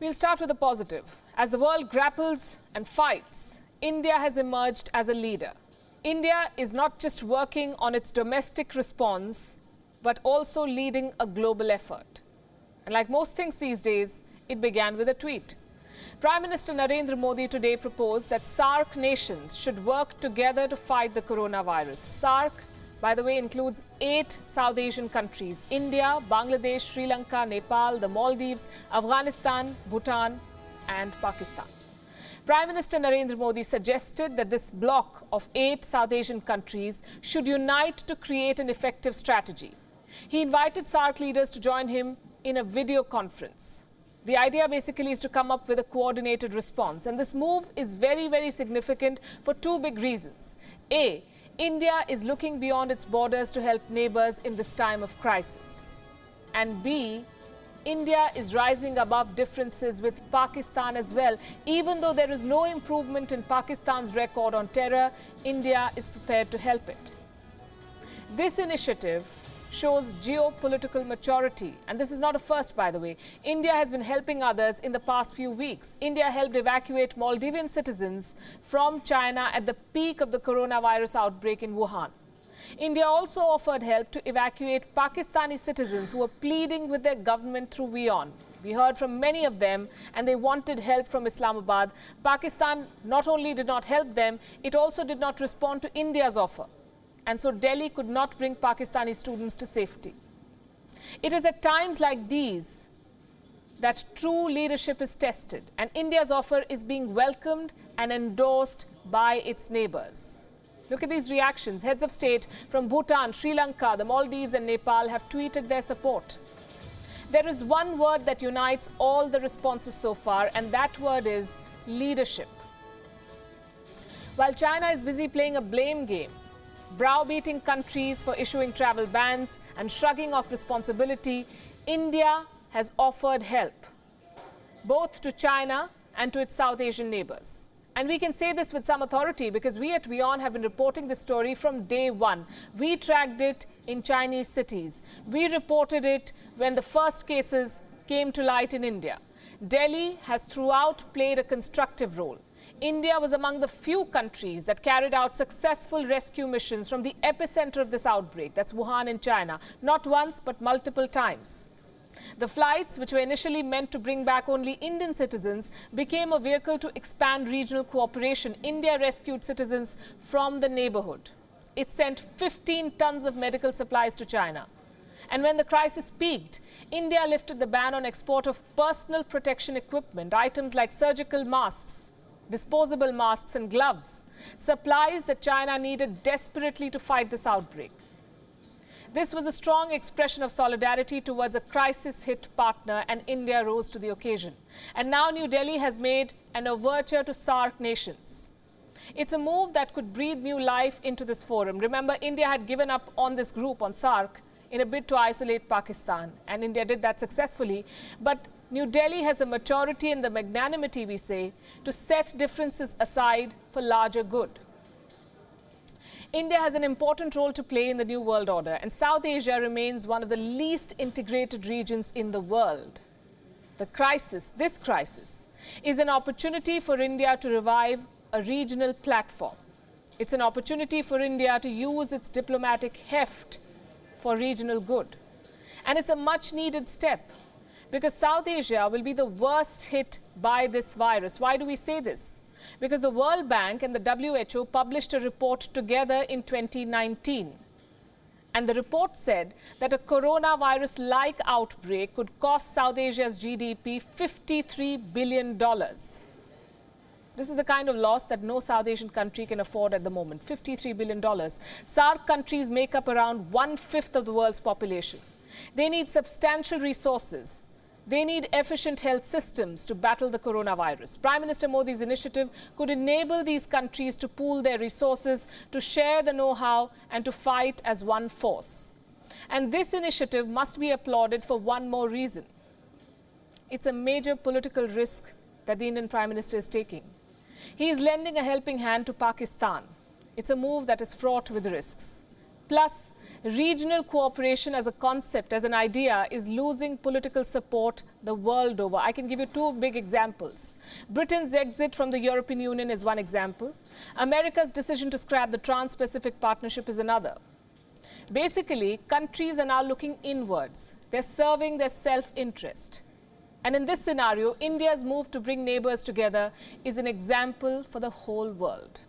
We'll start with the positive. As the world grapples and fights, India has emerged as a leader. India is not just working on its domestic response, but also leading a global effort. And like most things these days, it began with a tweet. Prime Minister Narendra Modi today proposed that SAARC nations should work together to fight the coronavirus. SAARC, by the way, includes 8 South Asian countries: India, Bangladesh, Sri Lanka, Nepal, the Maldives, Afghanistan, Bhutan and Pakistan. Prime Minister Narendra Modi suggested that this bloc of 8 South Asian countries should unite to create an effective strategy. He invited SAARC leaders to join him in a video conference. The idea basically is to come up with a coordinated response. And this move is very, very significant for 2 big reasons. A, India is looking beyond its borders to help neighbors in this time of crisis. And B, India is rising above differences with Pakistan as well. Even though there is no improvement in Pakistan's record on terror, India is prepared to help it. This initiative shows geopolitical maturity. And this is not a first, by the way. India has been helping others in the past few weeks. India helped evacuate Maldivian citizens from China at the peak of the coronavirus outbreak in Wuhan. India also offered help to evacuate Pakistani citizens who were pleading with their government through WION. We heard from many of them and they wanted help from Islamabad. Pakistan not only did not help them, it also did not respond to India's offer. And so Delhi could not bring Pakistani students to safety. It is at times like these that true leadership is tested, and India's offer is being welcomed and endorsed by its neighbors. Look at these reactions. Heads of state from Bhutan, Sri Lanka, the Maldives and Nepal have tweeted their support. There is one word that unites all the responses so far, and that word is leadership. While China is busy playing a blame game, browbeating countries for issuing travel bans and shrugging off responsibility, India has offered help, both to China and to its South Asian neighbors. And we can say this with some authority because we at WION have been reporting this story from day one. We tracked it in Chinese cities. We reported it when the first cases came to light in India. Delhi has throughout played a constructive role. India was among the few countries that carried out successful rescue missions from the epicenter of this outbreak. That's Wuhan in China. Not once, but multiple times. The flights, which were initially meant to bring back only Indian citizens, became a vehicle to expand regional cooperation. India rescued citizens from the neighborhood. It sent 15 tons of medical supplies to China. And when the crisis peaked, India lifted the ban on export of personal protection equipment, items like surgical masks, disposable masks and gloves, supplies that China needed desperately to fight this outbreak. This was a strong expression of solidarity towards a crisis-hit partner, and India rose to the occasion. And now New Delhi has made an overture to SAARC nations. It's a move that could breathe new life into this forum. Remember, India had given up on this group, on SAARC, in a bid to isolate Pakistan, and India did that successfully. But New Delhi has the maturity and the magnanimity, we say, to set differences aside for larger good. India has an important role to play in the new world order, and South Asia remains one of the least integrated regions in the world. This crisis, is an opportunity for India to revive a regional platform. It's an opportunity for India to use its diplomatic heft for regional good. And it's a much-needed step, because South Asia will be the worst hit by this virus. Why do we say this? Because the World Bank and the WHO published a report together in 2019. And the report said that a coronavirus-like outbreak could cost South Asia's GDP $53 billion. This is the kind of loss that no South Asian country can afford at the moment, $53 billion. SAARC countries make up around 1/5 of the world's population. They need substantial resources. They need efficient health systems to battle the coronavirus. Prime Minister Modi's initiative could enable these countries to pool their resources, to share the know-how and to fight as one force. And this initiative must be applauded for one more reason. It's a major political risk that the Indian Prime Minister is taking. He is lending a helping hand to Pakistan. It's a move that is fraught with risks. Plus, regional cooperation as a concept, as an idea, is losing political support the world over. I can give you two big examples. Britain's exit from the European Union is one example. America's decision to scrap the Trans-Pacific Partnership is another. Basically, countries are now looking inwards. They're serving their self-interest. And in this scenario, India's move to bring neighbors together is an example for the whole world.